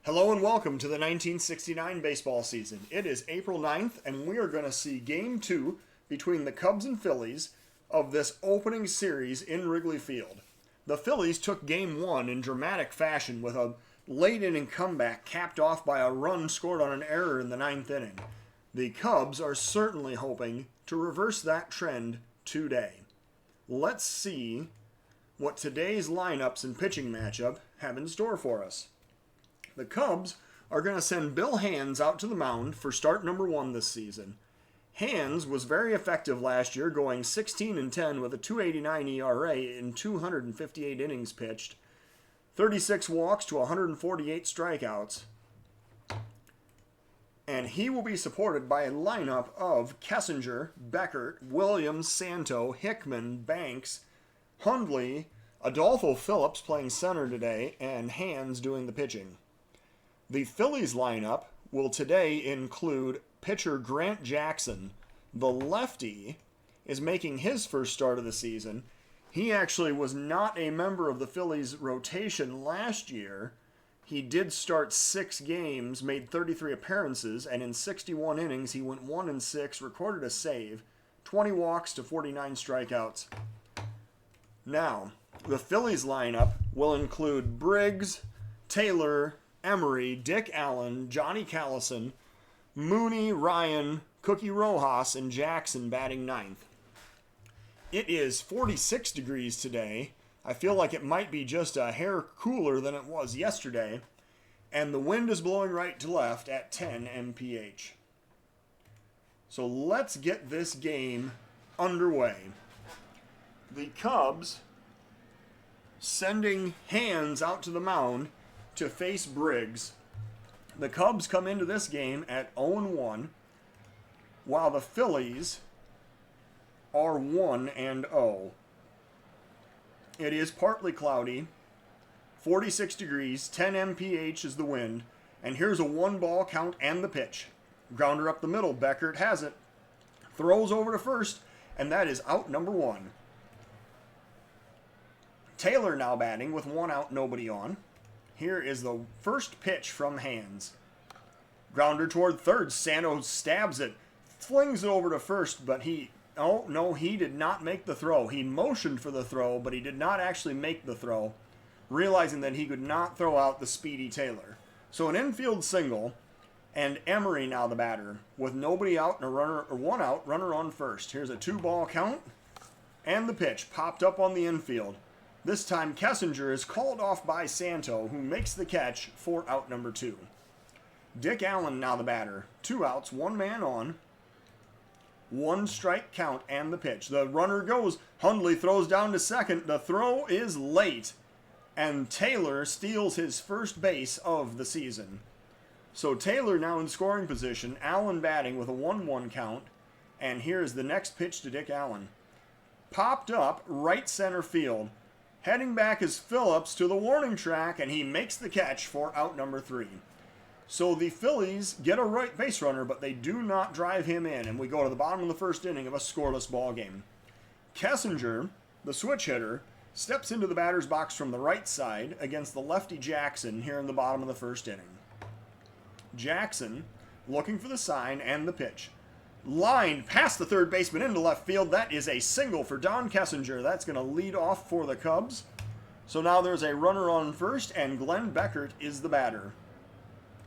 Hello and welcome to the 1969 baseball season. It is April 9th, and we are going to see Game 2 between the Cubs and Phillies of this opening series in Wrigley Field. The Phillies took Game 1 in dramatic fashion with a late-inning comeback capped off by a run scored on an error in the ninth inning. The Cubs are certainly hoping to reverse that trend today. Let's see what today's lineups and pitching matchup have in store for us. The Cubs are going to send Bill Hands out to the mound for start number 1 this season. Hands was very effective last year, going 16-10 with a 2.89 ERA in 258 innings pitched, 36 walks to 148 strikeouts. And he will be supported by a lineup of Kessinger, Beckert, Williams, Santo, Hickman, Banks, Hundley, Adolfo Phillips playing center today, and Hands doing the pitching. The Phillies lineup will today include pitcher Grant Jackson. The lefty is making his first start of the season. He actually was not a member of the Phillies rotation last year. He did start 6 games, made 33 appearances, and in 61 innings he went 1-6, recorded a save, 20 walks to 49 strikeouts. Now, the Phillies lineup will include Briggs, Taylor, Emery, Dick Allen, Johnny Callison, Mooney, Ryan, Cookie Rojas, and Jackson batting ninth. It is 46 degrees today. I feel like it might be just a hair cooler than it was yesterday. And the wind is blowing right to left at 10 mph. So let's get this game underway. The Cubs sending Hands out to the mound to face Briggs. The Cubs come into this game at 0-1, while the Phillies are 1-0. It is partly cloudy, 46 degrees, 10 mph is the wind, and here's a 1-ball count and the pitch. Grounder up the middle, Beckert has it, throws over to first, and that is out number 1. Taylor now batting with 1 out, nobody on. Here is the first pitch from Hands. Grounder toward third. Santo stabs it. Flings it over to first, but he did not make the throw. He motioned for the throw, but he did not actually make the throw, realizing that he could not throw out the speedy Taylor. So an infield single, and Emery now the batter, with nobody out and a runner, or 1 out, runner on first. Here's a 2-ball count, and the pitch popped up on the infield. This time, Kessinger is called off by Santo, who makes the catch for out number 2. Dick Allen now the batter. 2 outs, 1 man on. 1 strike count and the pitch. The runner goes. Hundley throws down to second. The throw is late, and Taylor steals his first base of the season. So Taylor now in scoring position. Allen batting with a 1-1 count. And here's the next pitch to Dick Allen. Popped up right center field. Heading back is Phillips to the warning track, and he makes the catch for out number 3. So the Phillies get a right base runner, but they do not drive him in, and we go to the bottom of the first inning of a scoreless ball game. Kessinger, the switch hitter, steps into the batter's box from the right side against the lefty Jackson here in the bottom of the first inning. Jackson looking for the sign and the pitch. Lined past the third baseman into left field. That is a single for Don Kessinger. That's going to lead off for the Cubs. So now there's a runner on first, and Glenn Beckert is the batter.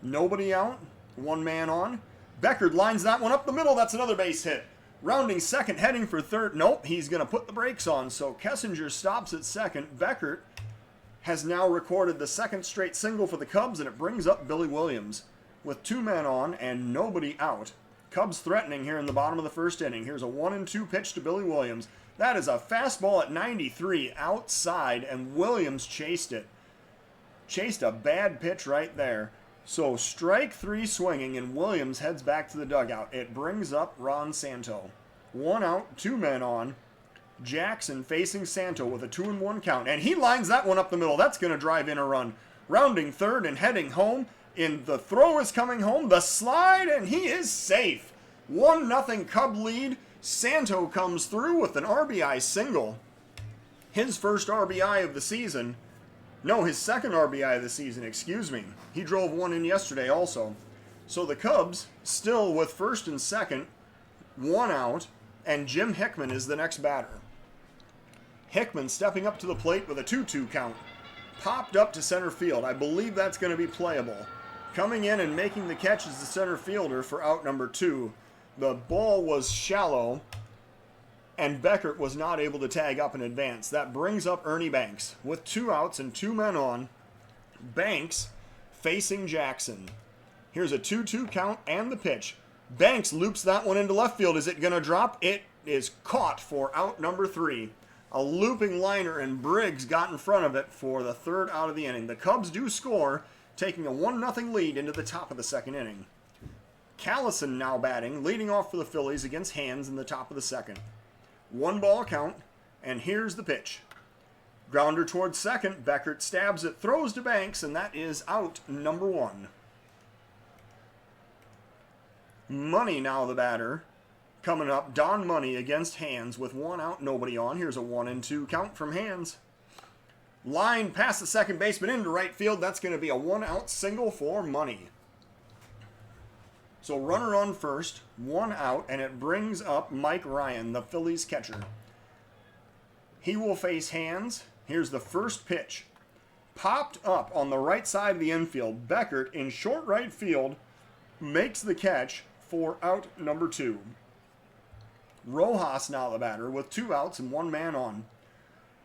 Nobody out, 1 man on. Beckert lines that one up the middle. That's another base hit. Rounding second, heading for third. Nope, he's going to put the brakes on. So Kessinger stops at second. Beckert has now recorded the second straight single for the Cubs, and it brings up Billy Williams with 2 men on and nobody out. Cubs threatening here in the bottom of the first inning. Here's a 1-2 pitch to Billy Williams. That is a fastball at 93 outside, and Williams chased it. Chased a bad pitch right there. So strike 3 swinging, and Williams heads back to the dugout. It brings up Ron Santo. 1 out, 2 men on. Jackson facing Santo with a 2-1 count, and he lines that one up the middle. That's going to drive in a run. Rounding third and heading home. The throw is coming home, the slide, and he is safe. 1-0 Cub lead. Santo comes through with an RBI single. His first RBI of the season. No, his second RBI of the season, excuse me. He drove one in yesterday also. So the Cubs, still with first and second, one out, and Jim Hickman is the next batter. Hickman stepping up to the plate with a 2-2 count. Popped up to center field. I believe that's going to be playable. Coming in and making the catch is the center fielder for out number 2. The ball was shallow, and Beckert was not able to tag up in advance. That brings up Ernie Banks. With 2 outs and 2 men on, Banks facing Jackson. Here's a 2-2 count and the pitch. Banks loops that one into left field. Is it going to drop? It is caught for out number 3. A looping liner, and Briggs got in front of it for the third out of the inning. The Cubs do score, taking a 1-0 lead into the top of the second inning. Callison now batting, leading off for the Phillies against Hands in the top of the second. 1-ball count, and here's the pitch. Grounder towards second. Beckert stabs it, throws to Banks, and that is out number 1. Money now the batter. Coming up, Don Money against Hands with 1 out, nobody on. Here's a 1-2 count from Hands. Line past the second baseman into right field. That's going to be a 1-out single for Money. So runner on first, 1 out, and it brings up Mike Ryan, the Phillies catcher. He will face Hands. Here's the first pitch. Popped up on the right side of the infield. Beckert in short right field makes the catch for out number 2. Rojas now the batter with 2 outs and 1 man on.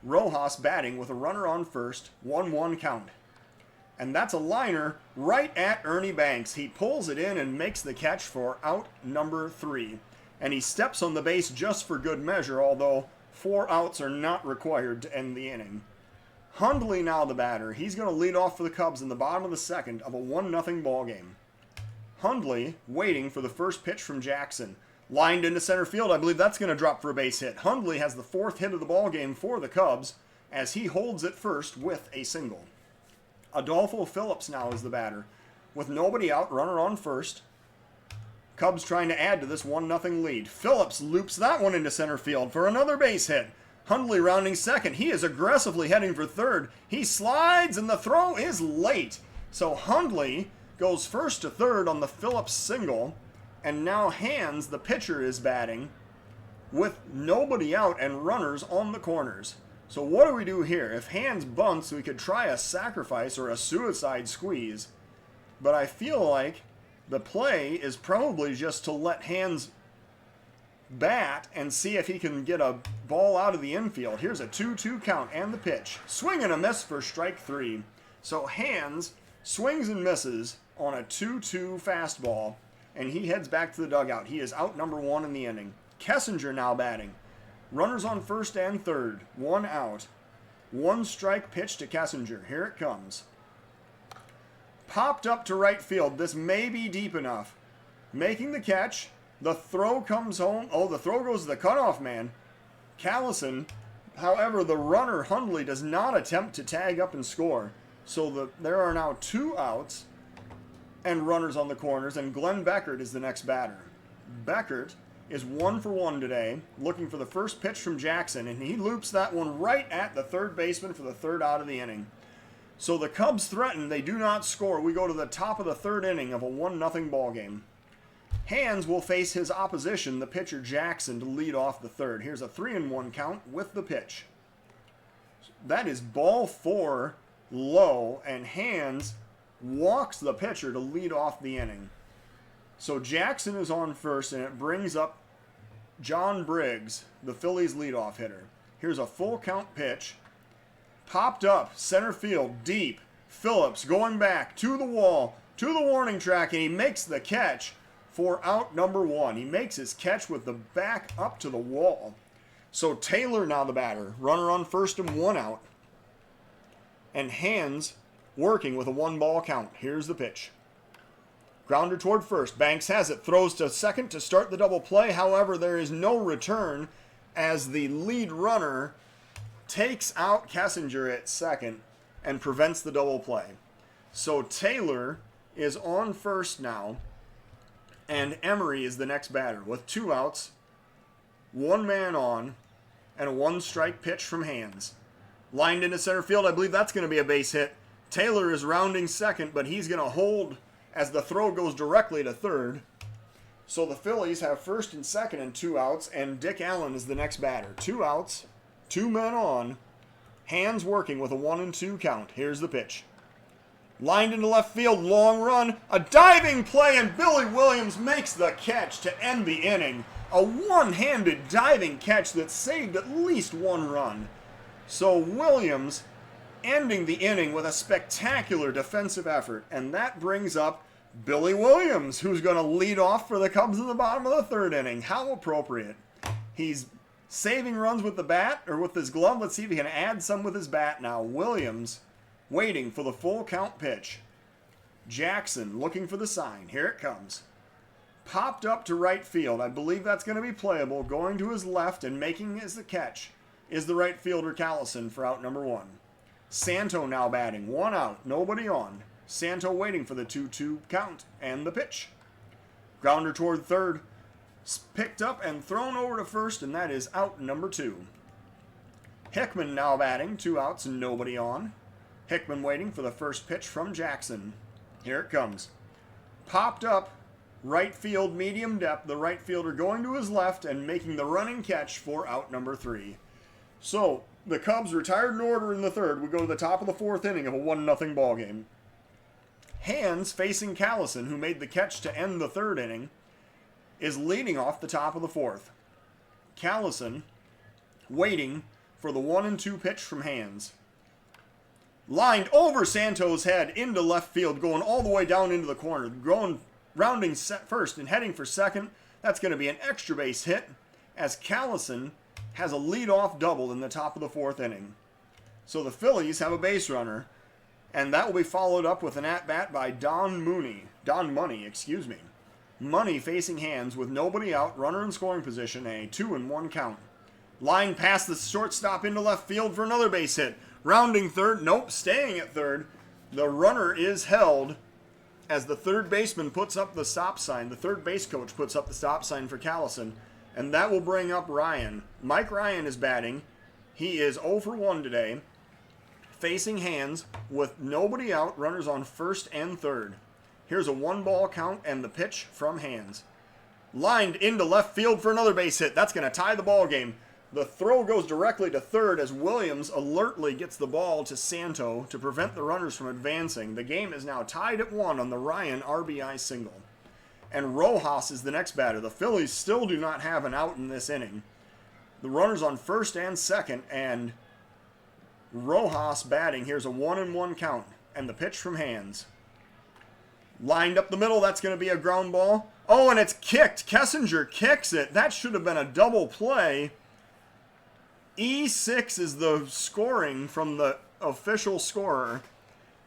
Rojas batting with a runner on first, 1-1 count. And that's a liner right at Ernie Banks. He pulls it in and makes the catch for out number 3. And he steps on the base just for good measure, although 4 outs are not required to end the inning. Hundley now the batter. He's going to lead off for the Cubs in the bottom of the second of a 1-0 ball game. Hundley waiting for the first pitch from Jackson. Lined into center field. I believe that's going to drop for a base hit. Hundley has the 4th hit of the ball game for the Cubs as he holds it first with a single. Adolfo Phillips now is the batter. With nobody out, runner on first. Cubs trying to add to this 1-0 lead. Phillips loops that one into center field for another base hit. Hundley rounding second. He is aggressively heading for third. He slides and the throw is late. So Hundley goes first to third on the Phillips single. And now Hands, the pitcher, is batting with nobody out and runners on the corners. So what do we do here? If Hands bunts, we could try a sacrifice or a suicide squeeze. But I feel like the play is probably just to let Hands bat and see if he can get a ball out of the infield. Here's a 2-2 count and the pitch. Swing and a miss for strike 3. So Hands swings and misses on a 2-2 fastball. And he heads back to the dugout. He is out number 1 in the inning. Kessinger now batting. Runners on first and third. 1 out. 1 strike pitch to Kessinger. Here it comes. Popped up to right field. This may be deep enough. Making the catch. The throw comes home. Oh, the throw goes to the cutoff man. Callison. However, the runner, Hundley, does not attempt to tag up and score. So there are now 2 outs and runners on the corners, and Glenn Beckert is the next batter. Beckert is 1 for 1 today, looking for the first pitch from Jackson, and he loops that one right at the third baseman for the 3rd out of the inning. So the Cubs threaten, they do not score. We go to the top of the 3rd inning of a 1-0 ball game. Hands will face his opposition, the pitcher Jackson, to lead off the 3rd. Here's a 3-1 count with the pitch. That is ball 4, low, and Hands walks the pitcher to lead off the inning. So Jackson is on first, and it brings up John Briggs, the Phillies leadoff hitter. Here's a full count pitch. Popped up, center field, deep. Phillips going back to the wall, to the warning track, and he makes the catch for out number 1. He makes his catch with the back up to the wall. So Taylor now the batter. Runner on first and 1 out. And Hands working with a 1-ball count. Here's the pitch. Grounder toward first. Banks has it. Throws to second to start the double play. However, there is no return as the lead runner takes out Kessinger at second and prevents the double play. So Taylor is on first now, and Emery is the next batter with 2 outs, 1 man on, and a 1-strike pitch from Hands. Lined into center field. I believe that's going to be a base hit. Taylor is rounding second, but he's going to hold as the throw goes directly to third. So the Phillies have first and second and 2 outs, and Dick Allen is the next batter. 2 outs, 2 men on, hands working with a 1-2 count. Here's the pitch. Lined into left field, long run, a diving play, and Billy Williams makes the catch to end the inning. A one-handed diving catch that saved at least 1 run. So Williams ending the inning with a spectacular defensive effort, and that brings up Billy Williams, who's going to lead off for the Cubs in the bottom of the 3rd inning. How appropriate. He's saving runs with the bat, or with his glove. Let's see if he can add some with his bat now. Williams waiting for the full count pitch. Jackson looking for the sign. Here it comes. Popped up to right field. I believe that's going to be playable. Going to his left and making as the catch is the right fielder Callison for out number 1. Santo now batting. 1 out. Nobody on. Santo waiting for the 2-2 count and the pitch. Grounder toward third. Picked up and thrown over to first, and that is out number 2. Hickman now batting. 2 outs and nobody on. Hickman waiting for the first pitch from Jackson. Here it comes. Popped up. Right field, medium depth. The right fielder going to his left and making the running catch for out number 3. So, the Cubs retired in order in the 3rd. We go to the top of the 4th inning of a 1-0 ball game. Hands facing Callison, who made the catch to end the 3rd inning, is leading off the top of the 4th. Callison waiting for the 1-2 pitch from Hands. Lined over Santo's head into left field, going all the way down into the corner. Rounding first and heading for second. That's going to be an extra base hit, as Callison has a leadoff double in the top of the 4th inning. So the Phillies have a base runner, and that will be followed up with an at-bat by Don Money, Money facing Hands with nobody out, runner in scoring position, a 2-1 count. Line past the shortstop into left field for another base hit. Rounding third, nope, staying at third. The runner is held as the third baseman puts up the stop sign. The third base coach puts up the stop sign for Callison, and that will bring up Ryan. Mike Ryan is batting. He is 0 for 1 today, facing Hands with nobody out, runners on first and third. Here's a 1-ball count and the pitch from Hands. Lined into left field for another base hit. That's going to tie the ball game. The throw goes directly to third as Williams alertly gets the ball to Santo to prevent the runners from advancing. The game is now tied at 1 on the Ryan RBI single. And Rojas is the next batter. The Phillies still do not have an out in this inning. The runners on first and second, and Rojas batting. Here's a 1-1 count and the pitch from Hands. Lined up the middle, that's going to be a ground ball. Oh, and it's kicked. Kessinger kicks it. That should have been a double play. E6 is the scoring from the official scorer.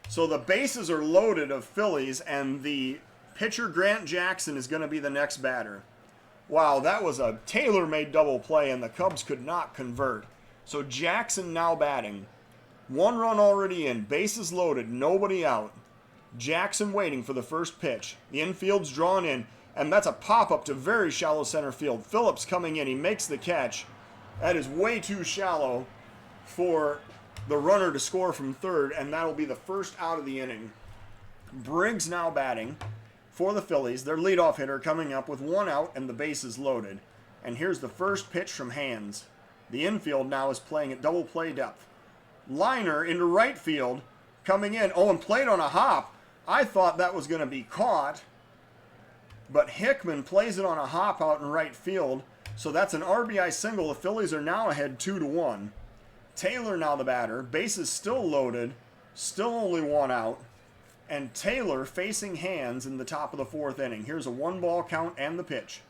So the bases are loaded of Phillies, and the pitcher Grant Jackson is going to be the next batter. Wow, that was a tailor-made double play, and the Cubs could not convert. So Jackson now batting. 1 run already in, bases loaded, nobody out. Jackson waiting for the first pitch. The infield's drawn in, and that's a pop-up to very shallow center field. Phillips coming in, he makes the catch. That is way too shallow for the runner to score from third, and that'll be the first out of the inning. Briggs now batting for the Phillies. Their leadoff hitter coming up with 1 out and the bases loaded. And here's the first pitch from Hands. The infield now is playing at double play depth. Liner into right field coming in. Oh, and played on a hop. I thought that was going to be caught, but Hickman plays it on a hop out in right field. So that's an RBI single. The Phillies are now ahead 2-1. Taylor now the batter. Bases still loaded. Still only 1 out. And Taylor facing Hands in the top of the 4th inning. Here's a 1-ball count and the pitch.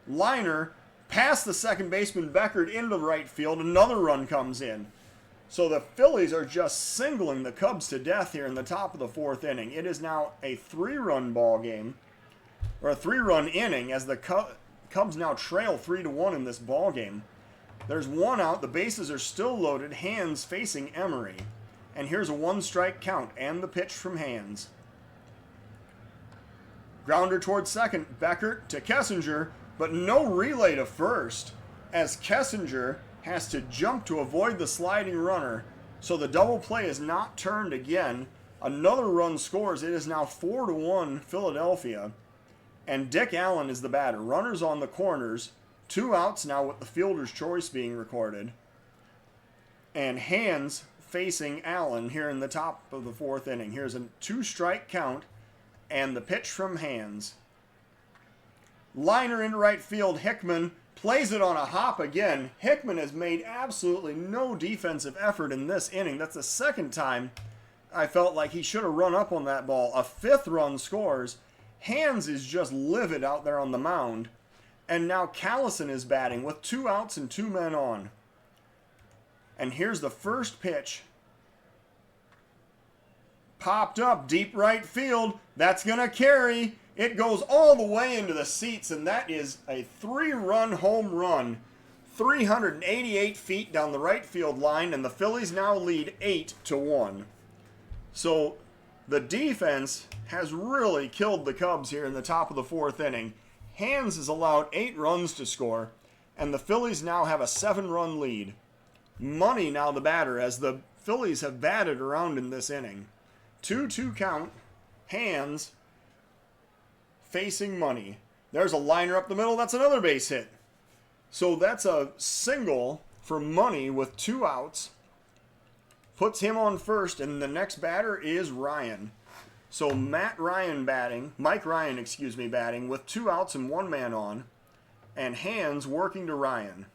Liner past the second baseman Beckert into right field. Another run comes in. So the Phillies are just singling the Cubs to death here in the top of the 4th inning. It is now a 3-run ball game, or a 3-run inning, as the Cubs now trail 3-1 in this ball game. There's 1 out. The bases are still loaded. Hands facing Emery. And here's a 1-strike count and the pitch from Hands. Grounder towards second. Beckert to Kessinger, but no relay to first, as Kessinger has to jump to avoid the sliding runner. So the double play is not turned again. Another run scores. It is now 4-1 Philadelphia. And Dick Allen is the batter. Runners on the corners. 2 outs now with the fielder's choice being recorded. And hands facing Allen here in the top of the 4th inning. Here's a 2-strike count and the pitch from Hands. Liner into right field. Hickman plays it on a hop again. Hickman has made absolutely no defensive effort in this inning. That's the second time I felt like he should have run up on that ball. A 5th run scores. Hands is just livid out there on the mound. And now Callison is batting with 2 outs and 2 men on. And here's the first pitch. Popped up deep right field. That's going to carry. It goes all the way into the seats, and that is a 3-run home run. 388 feet down the right field line, and the Phillies now lead 8-1. So the defense has really killed the Cubs here in the top of the 4th inning. Hands has allowed 8 runs to score, and the Phillies now have a 7-run lead. Money now the batter, as the Phillies have batted around in this inning. 2-2 count. Hands facing Money. There's a liner up the middle. That's another base hit. So that's a single for Money with 2 outs. Puts him on first, and the next batter is Ryan. So Mike Ryan batting with 2 outs and 1 man on. And Hands working to Ryan.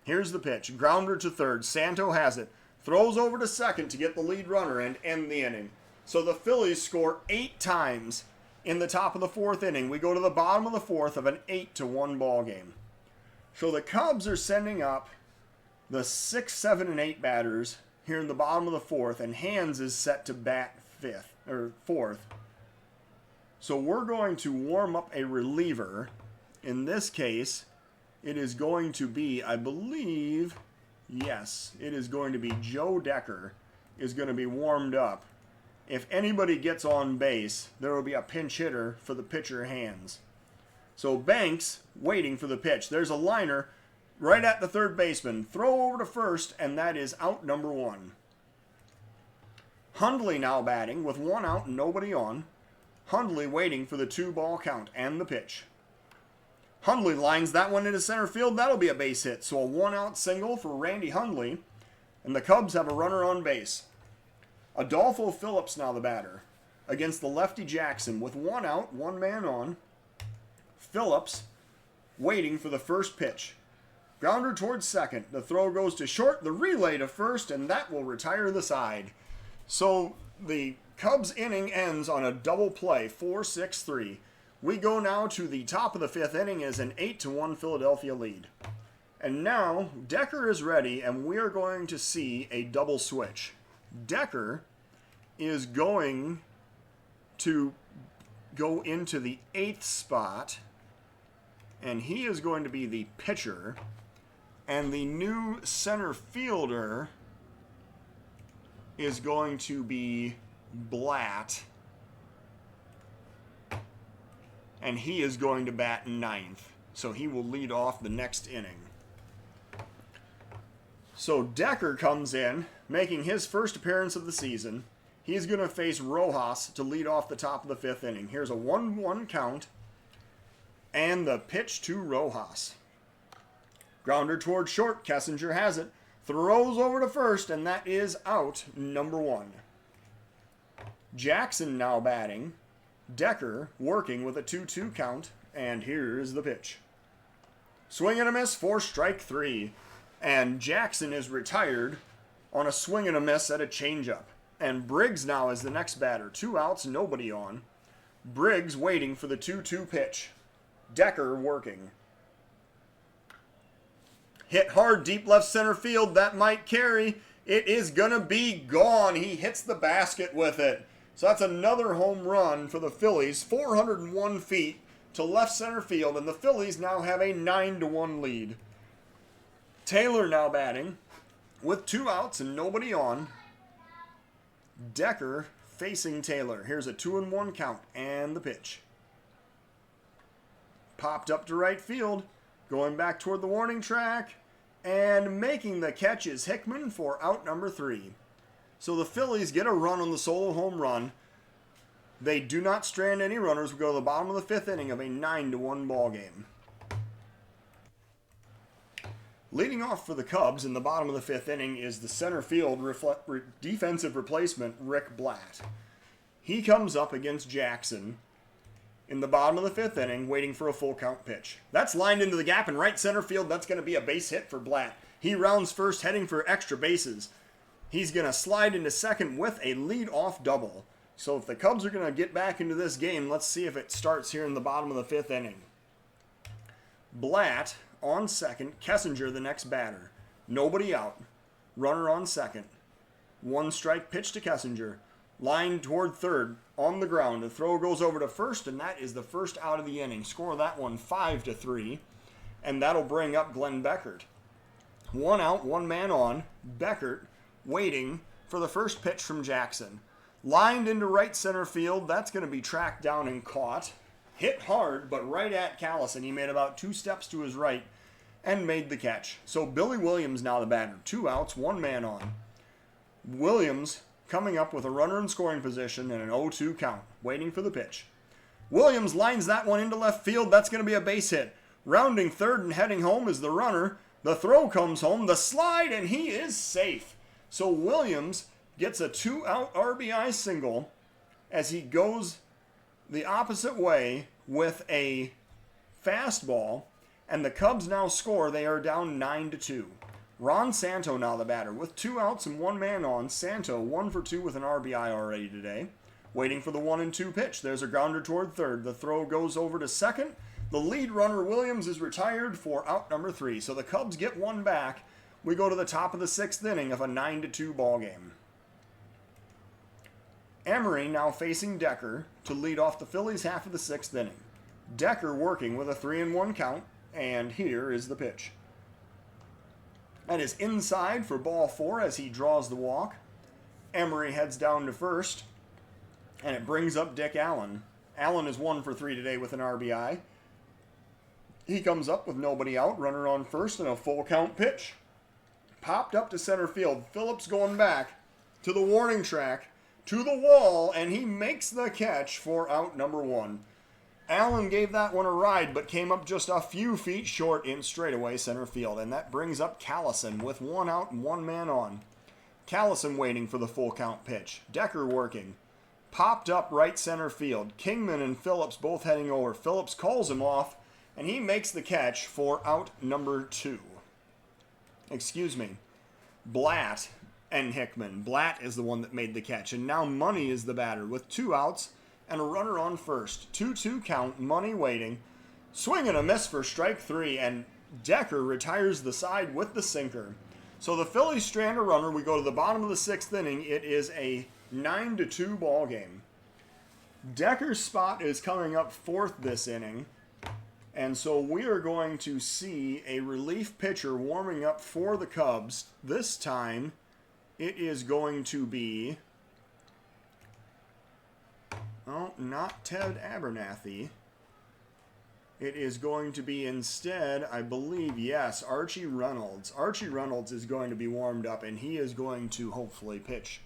Here's the pitch. Grounder to third. Santo has it. Throws over to second to get the lead runner and end the inning. So the Phillies score 8 times in the top of the 4th inning. We go to the bottom of the 4th of an 8-1 ball game. So the Cubs are sending up the 6, 7, and 8 batters here in the bottom of the 4th, and Hands is set to bat 4th. So we're going to warm up a reliever. In this case, it is going to be, I believe, yes, it is going to be Joe Decker is going to be warmed up. If anybody gets on base, there will be a pinch hitter for the pitcher Hands. So Banks waiting for the pitch. There's a liner right at the third baseman. Throw over to first, and that is out number 1. Hundley now batting with 1 out and nobody on. Hundley waiting for the 2-ball count and the pitch. Hundley lines that one into center field. That'll be a base hit. So a 1-out single for Randy Hundley, and the Cubs have a runner on base. Adolfo Phillips now the batter against the lefty Jackson with 1 out, 1 man on. Phillips waiting for the first pitch. Grounder towards second. The throw goes to short, the relay to first, and that will retire the side. So the Cubs inning ends on a double play, 4-6-3. We go now to the top of the 5th inning as an 8-1 Philadelphia lead. And now Decker is ready, and we are going to see a double switch. Decker is going to go into the 8th spot, and he is going to be the pitcher, and the new center fielder is going to be Blatt, and he is going to bat 9th, so he will lead off the next inning. So Decker comes in, making his first appearance of the season. He's going to face Rojas to lead off the top of the 5th inning. Here's a 1-1 count, and the pitch to Rojas. Grounder towards short. Kessinger has it. Throws over to first, and that is out number 1. Jackson now batting. Decker working with a 2-2 count, and here's the pitch. Swing and a miss for strike 3. And Jackson is retired on a swing and a miss at a changeup. And Briggs now is the next batter. 2 outs, nobody on. Briggs waiting for the 2-2 pitch. Decker working. Hit hard, deep left center field. That might carry. It is going to be gone. He hits the basket with it. So that's another home run for the Phillies. 401 feet to left center field. And the Phillies now have a 9-1 lead. Taylor now batting with 2 outs and nobody on. Decker facing Taylor. Here's a 2-1 count and the pitch. Popped up to right field. Going back toward the warning track. And making the catch is Hickman for out number 3. So the Phillies get a run on the solo home run. They do not strand any runners. We go to the bottom of the 5th inning of a 9-1 ball game. Leading off for the Cubs in the bottom of the 5th inning is the center field defensive replacement, Rick Blatt. He comes up against Jackson in the bottom of the 5th inning, waiting for a full count pitch. That's lined into the gap in right center field. That's going to be a base hit for Blatt. He rounds first, heading for extra bases. He's going to slide into second with a lead-off double. So if the Cubs are going to get back into this game, let's see if it starts here in the bottom of the 5th inning. Blatt on second, Kessinger the next batter. Nobody out. Runner on second. 1 strike pitch to Kessinger. Line toward third on the ground. The throw goes over to first, and that is the first out of the inning. Score that one 5-3, and that'll bring up Glenn Beckert. 1 out, 1 man on. Beckert waiting for the first pitch from Jackson. Lined into right center field. That's going to be tracked down and caught. Hit hard, but right at Callison. He made about 2 steps to his right and made the catch. So Billy Williams now the batter. 2 outs, 1 man on. Williams coming up with a runner in scoring position and an 0-2 count, waiting for the pitch. Williams lines that one into left field. That's going to be a base hit. Rounding third and heading home is the runner. The throw comes home, the slide, and he is safe. So Williams gets a 2-out RBI single as he goes the opposite way with a fastball, and the Cubs now score. They are down 9-2. Ron Santo now the batter with 2 outs and 1 man on. Santo 1 for 2 with an RBI already today, waiting for the 1-2 pitch. There's a grounder toward third. The throw goes over to second. The lead runner, Williams, is retired for out number 3. So the Cubs get 1 back. We go to the top of the 6th inning of a 9-2 ball game. Emery now facing Decker to lead off the Phillies half of the 6th inning. Decker working with a 3-1 count, and here is the pitch. That is inside for ball 4 as he draws the walk. Emery heads down to first, and it brings up Dick Allen. Allen is 1 for 3 today with an RBI. He comes up with nobody out, runner on first, and a full count pitch. Popped up to center field. Phillips going back to the warning track, to the wall, and he makes the catch for out number 1. Allen gave that one a ride, but came up just a few feet short in straightaway center field, and that brings up Callison with 1 out and 1 man on. Callison waiting for the full count pitch. Decker working. Popped up right center field. Kingman and Phillips both heading over. Phillips calls him off, and he makes the catch for out number 2. Blatt and Hickman. Blatt is the one that made the catch, and now Money is the batter with 2 outs and a runner on first. 2-2 count, Money waiting. Swing and a miss for strike 3, and Decker retires the side with the sinker. So the Phillies strand a runner. We go to the bottom of the 6th inning. It is a 9-2 ball game. Decker's spot is coming up 4th this inning. And so we are going to see a relief pitcher warming up for the Cubs. This time it is going to be, not Ted Abernathy. It is going to be instead, I believe, yes, Archie Reynolds. Archie Reynolds is going to be warmed up, and he is going to hopefully pitch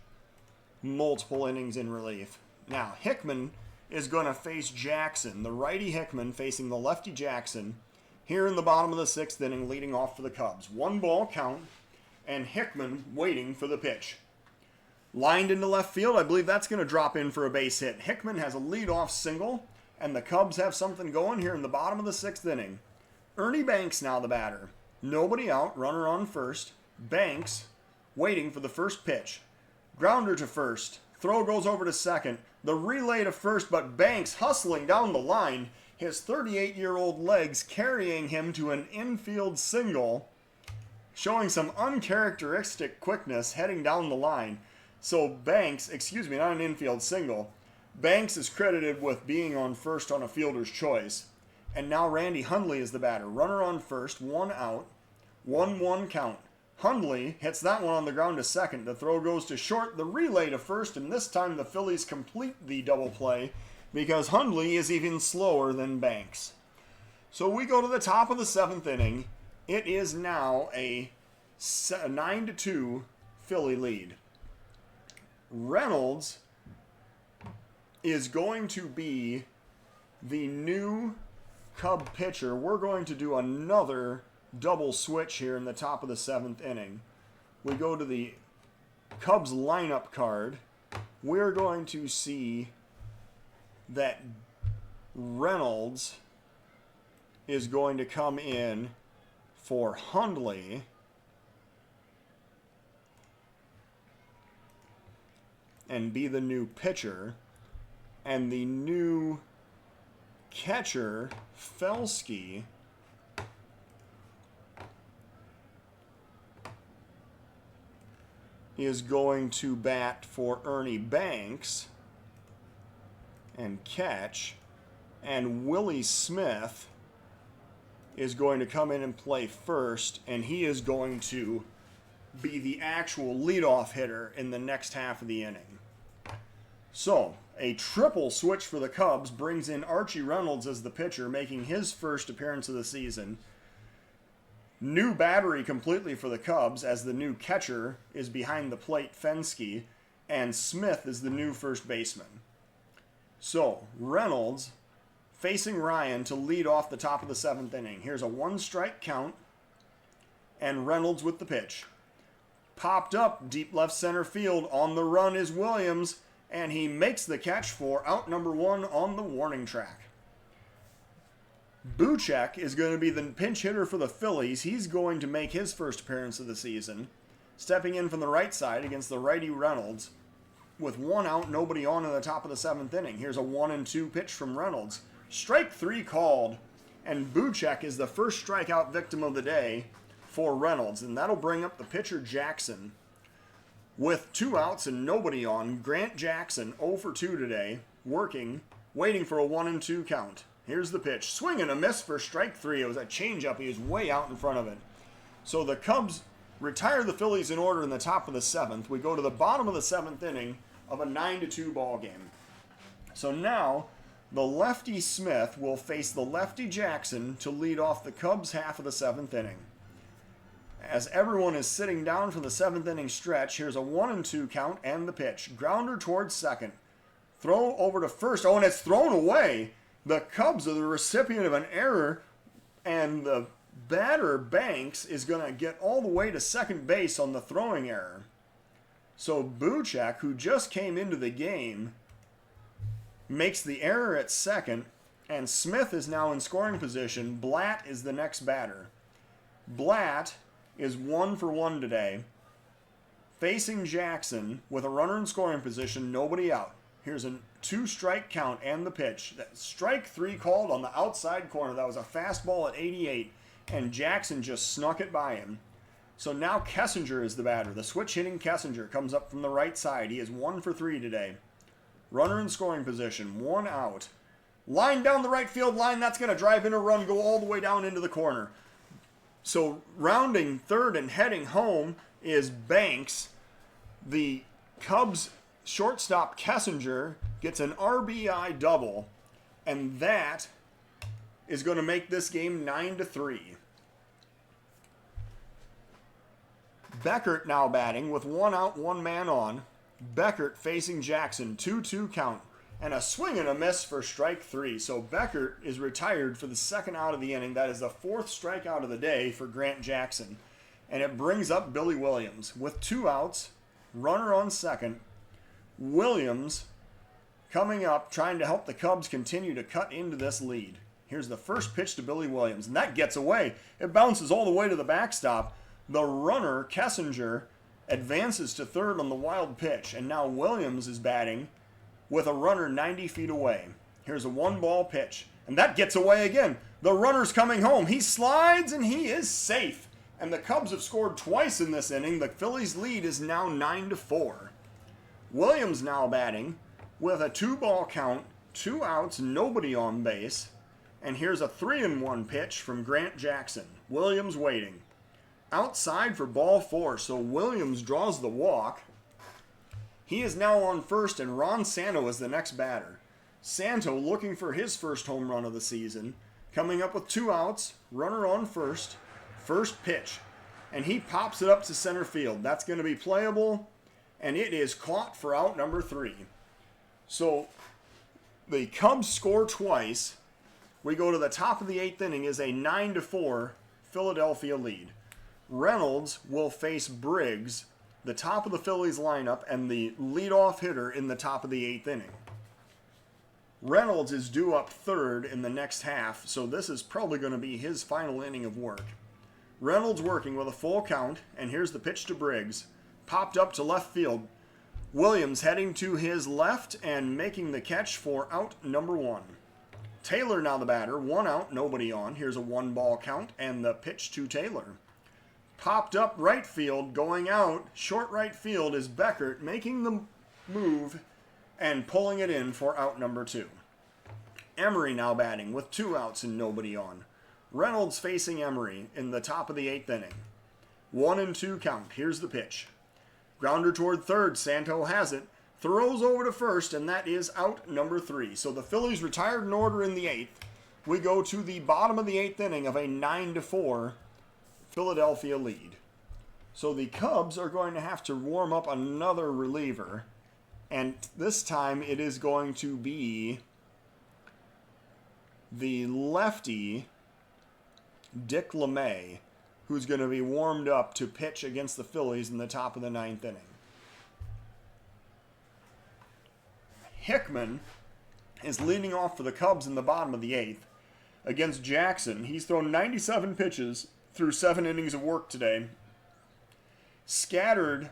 multiple innings in relief. Now, Hickman is going to face Jackson. The righty Hickman facing the lefty Jackson here in the bottom of the 6th inning, leading off for the Cubs. 1 ball count, and Hickman waiting for the pitch. Lined into left field. I believe that's going to drop in for a base hit. Hickman has a leadoff single, and the Cubs have something going here in the bottom of the 6th inning. Ernie Banks now the batter. Nobody out, runner on first. Banks waiting for the first pitch. Grounder to first. Throw goes over to second. The relay to first, but Banks hustling down the line. His 38-year-old legs carrying him to an infield single, showing some uncharacteristic quickness heading down the line. So Banks, not an infield single. Banks is credited with being on first on a fielder's choice. And now Randy Hundley is the batter. Runner on first, 1 out, 1-1 count. Hundley hits that one on the ground to second. The throw goes to short, the relay to first, and this time the Phillies complete the double play because Hundley is even slower than Banks. So we go to the top of the 7th inning. It is now a 9-2 Philly lead. Reynolds is going to be the new Cub pitcher. We're going to do another double switch here in the top of the 7th inning. We go to the Cubs lineup card. We're going to see that Reynolds is going to come in for Hundley. And be the new pitcher. And the new catcher, Felsky, is going to bat for Ernie Banks and catch. And Willie Smith is going to come in and play first, and he is going to be the actual leadoff hitter in the next half of the inning. So, a triple switch for the Cubs brings in Archie Reynolds as the pitcher, making his first appearance of the season. New battery completely for the Cubs, as the new catcher is behind the plate, Fensky, and Smith is the new first baseman. So, Reynolds facing Ryan to lead off the top of the 7th inning. Here's a 1-strike count, and Reynolds with the pitch. Popped up, deep left center field. On the run is Williams, and he makes the catch for out number 1 on the warning track. Buchek is going to be the pinch hitter for the Phillies. He's going to make his first appearance of the season, stepping in from the right side against the righty Reynolds. With 1 out, nobody on in the top of the 7th inning. Here's a 1-2 pitch from Reynolds. Strike 3 called, and Buchek is the first strikeout victim of the day for Reynolds, and that'll bring up the pitcher Jackson. With 2 outs and nobody on, Grant Jackson 0 for 2 today, working, waiting for a 1-2 count. Here's the pitch. Swing and a miss for strike 3. It was a changeup. He was way out in front of it. So the Cubs retire the Phillies in order in the top of the 7th. We go to the bottom of the 7th inning of a 9-2 ball game. So now the lefty Smith will face the lefty Jackson to lead off the Cubs half of the 7th inning. As everyone is sitting down for the 7th inning stretch, here's a 1-2 count and the pitch. Grounder towards second. Throw over to first. Oh, and it's thrown away. The Cubs are the recipient of an error, and the batter, Banks, is going to get all the way to second base on the throwing error. So Buchek, who just came into the game, makes the error at second, and Smith is now in scoring position. Blatt is the next batter. Blatt is 1 for 1 today, facing Jackson with a runner in scoring position, nobody out. Here's a 2-strike count and the pitch. Strike 3 called on the outside corner. That was a fastball at 88, and Jackson just snuck it by him. So now Kessinger is the batter. The switch-hitting Kessinger comes up from the right side. He is 1 for 3 today. Runner in scoring position, 1 out. Line down the right field line. That's going to drive in a run, go all the way down into the corner. So rounding third and heading home is Banks. The Cubs shortstop Kessinger gets an RBI double, and that is going to make this game 9-3. Beckert now batting with 1 out, 1 man on. Beckert facing Jackson, 2-2 count, and a swing and a miss for strike 3. So Beckert is retired for the 2nd out of the inning. That is the 4th strikeout of the day for Grant Jackson. And it brings up Billy Williams with 2 outs, runner on second. Williams coming up, trying to help the Cubs continue to cut into this lead. Here's the first pitch to Billy Williams, and that gets away. It bounces all the way to the backstop. The runner, Kessinger, advances to third on the wild pitch, and now Williams is batting with a runner 90 feet away. Here's a 1-ball pitch, and that gets away again. The runner's coming home. He slides, and he is safe. And the Cubs have scored twice in this inning. The Phillies' lead is now 9-4. Williams now batting with a 2-ball count, 2 outs, nobody on base. And here's a 3-1 pitch from Grant Jackson. Williams waiting. Outside for ball 4, so Williams draws the walk. He is now on first, and Ron Santo is the next batter. Santo looking for his first home run of the season. Coming up with 2 outs, runner on first. First pitch, and he pops it up to center field. That's going to be playable, and it is caught for out number 3. So the Cubs score twice. We go to the top of the 8th inning is a 9-4 Philadelphia lead. Reynolds will face Briggs, the top of the Phillies lineup, and the leadoff hitter in the top of the 8th inning. Reynolds is due up third in the next half, so this is probably going to be his final inning of work. Reynolds working with a full count, and here's the pitch to Briggs. Popped up to left field. Williams heading to his left and making the catch for out number 1. Taylor now the batter. 1 out, nobody on. Here's a 1-ball count and the pitch to Taylor. Popped up right field, going out. Short right field is Beckert making the move and pulling it in for out number 2. Emery now batting with 2 outs and nobody on. Reynolds facing Emery in the top of the 8th inning. 1-2 count. Here's the pitch. Grounder toward third. Santo has it. Throws over to first, and that is out number 3. So the Phillies retired in order in the 8th. We go to the bottom of the 8th inning of a 9-4 Philadelphia lead. So the Cubs are going to have to warm up another reliever. And this time it is going to be the lefty, Dick LeMay, who's going to be warmed up to pitch against the Phillies in the top of the 9th inning. Hickman is leading off for the Cubs in the bottom of the 8th against Jackson. He's thrown 97 pitches through 7 innings of work today, scattered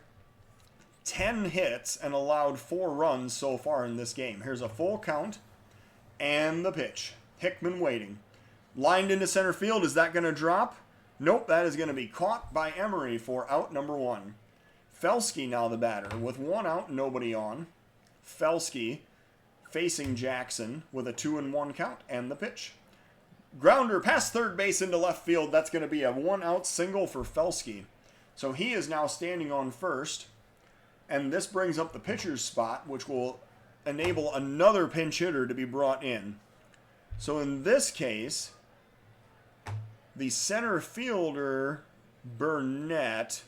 10 hits, and allowed 4 runs so far in this game. Here's a full count and the pitch. Hickman waiting. Lined into center field. Is that going to drop? Nope, that is going to be caught by Emery for out number 1. Felsky now the batter with 1 out, nobody on. Felsky facing Jackson with a 2-1 count and the pitch. Grounder past third base into left field. That's going to be a 1-out single for Felsky. So he is now standing on first. And this brings up the pitcher's spot, which will enable another pinch hitter to be brought in. So in this case, the center fielder, Burnett,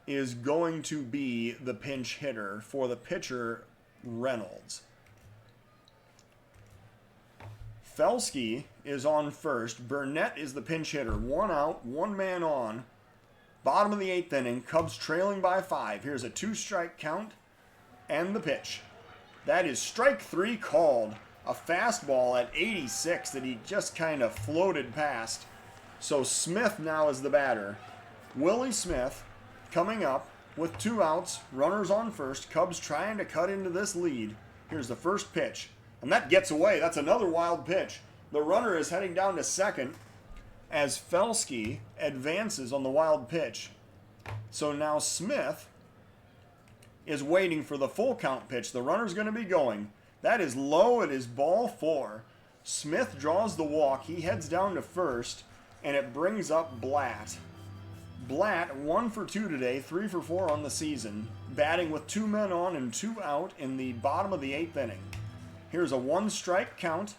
is going to be the pinch hitter for the pitcher, Reynolds. Felsky is on first. Burnett is the pinch hitter. 1 out, 1 man on. Bottom of the 8th inning. Cubs trailing by 5. Here's a 2-strike count and the pitch. That is strike 3 called. A fastball at 86 that he just kind of floated past. So Smith now is the batter. Willie Smith coming up with 2 outs, runners on first. Cubs trying to cut into this lead. Here's the first pitch. And that gets away. That's another wild pitch. The runner is heading down to second as Felsky advances on the wild pitch. So now Smith is waiting for the full count pitch. The runner's going to be going. That is low. It is ball 4. Smith draws the walk. He heads down to first. And it brings up Blatt. Blatt, 1 for 2 today, 3 for 4 on the season. Batting with 2 men on and 2 out in the bottom of the 8th inning. Here's a 1-strike count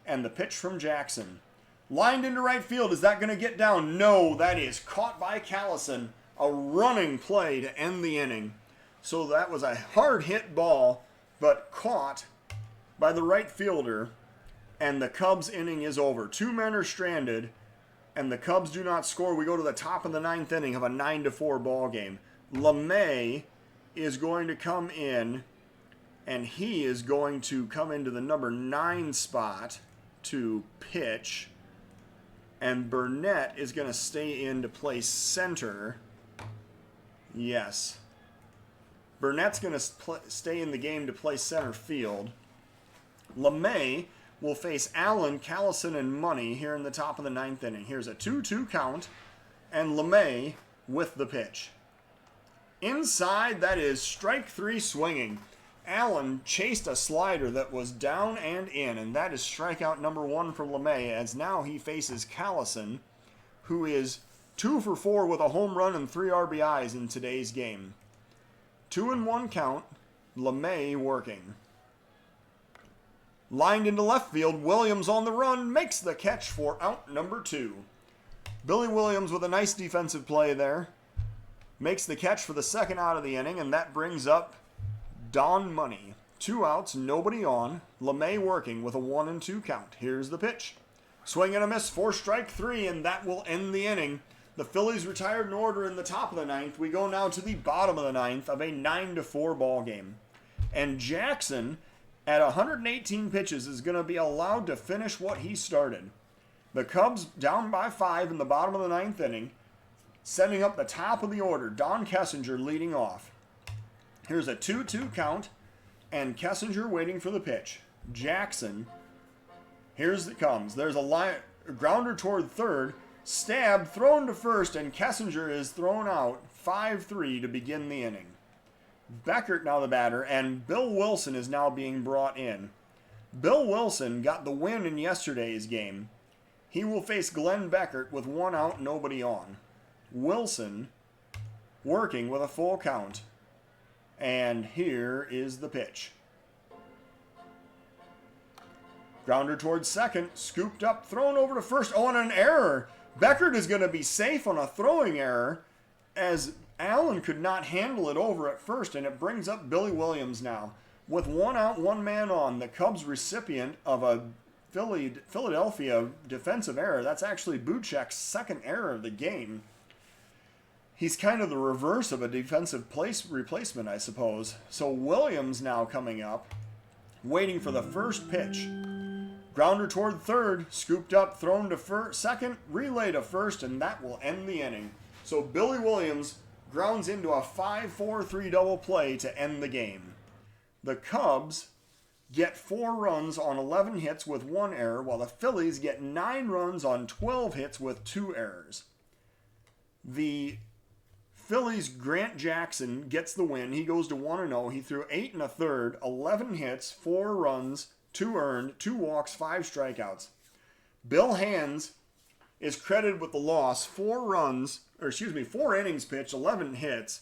and the pitch from Jackson. Lined into right field. Is that going to get down? No, that is caught by Callison. A running play to end the inning. So that was a hard hit ball, but caught by the right fielder. And the Cubs inning is over. 2 men are stranded. And the Cubs do not score. We go to the top of the 9th inning of a 9-4 ball game. LeMay is going to come in, and he is going to come into the number 9 spot to pitch. And Burnett is going to stay in to play center. Yes. Burnett's going to stay in the game to play center field. LeMay will face Allen, Callison, and Money here in the top of the 9th inning. Here's a 2-2 count, and LeMay with the pitch. Inside, that is strike 3 swinging. Allen chased a slider that was down and in, and that is strikeout number 1 for LeMay, as now he faces Callison, who is 2 for 4 with a home run and 3 RBIs in today's game. 2-1 count, LeMay working. Lined into left field, Williams on the run, makes the catch for out number 2. Billy Williams with a nice defensive play there. makes the catch for the second out of the inning, and that brings up Don Money. 2 outs, nobody on. LeMay working with a 1-2 count. Here's the pitch. Swing and a miss for strike 3, and that will end the inning. The Phillies retired in order in the top of the 9th. We go now to the bottom of the 9th of a 9-4 ball game. And Jackson, at 118 pitches, is going to be allowed to finish what he started. The Cubs down by 5 in the bottom of the 9th inning, sending up the top of the order. Don Kessinger leading off. Here's a 2-2 count, and Kessinger waiting for the pitch. Jackson, here's it comes. There's a grounder toward third, stab, thrown to first, and Kessinger is thrown out 5-3 to begin the inning. Beckert now the batter, and Bill Wilson is now being brought in. Bill Wilson got the win in yesterday's game. He will face Glenn Beckert with 1 out, nobody on. Wilson working with a full count. And here is the pitch. Grounder towards second, scooped up, thrown over to first. Oh, and an error. Beckert is going to be safe on a throwing error, as Allen could not handle it over at first, and it brings up Billy Williams now. With 1 out, 1 man on, the Cubs recipient of a Philadelphia defensive error. That's actually Buchek's second error of the game. He's kind of the reverse of a defensive replacement, I suppose. So Williams now coming up, waiting for the first pitch. Grounder toward third, scooped up, thrown to second, relay to first, and that will end the inning. So Billy Williams grounds into a 5-4-3 double play to end the game. The Cubs get 4 runs on 11 hits with 1 error, while the Phillies get 9 runs on 12 hits with 2 errors. The Phillies' Grant Jackson gets the win. He goes to 1-0. He threw 8 1/3, 11 hits, 4 runs, 2 earned, 2 walks, 5 strikeouts. Bill Hands is credited with the loss. 4 innings pitched, 11 hits,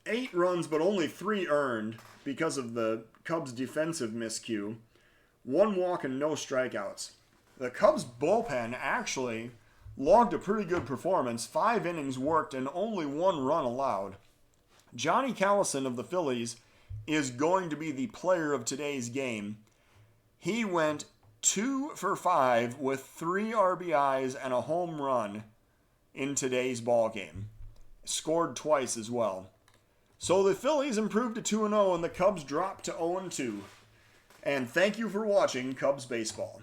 8 runs, but only 3 earned because of the Cubs' defensive miscue. 1 walk and no strikeouts. The Cubs' bullpen actually logged a pretty good performance. 5 innings worked and only 1 run allowed. Johnny Callison of the Phillies is going to be the player of today's game. He went 2 for 5 with 3 RBIs and a home run in today's ball game. Scored twice as well. So the Phillies improved to 2-0 and the Cubs dropped to 0-2. And thank you for watching Cubs baseball.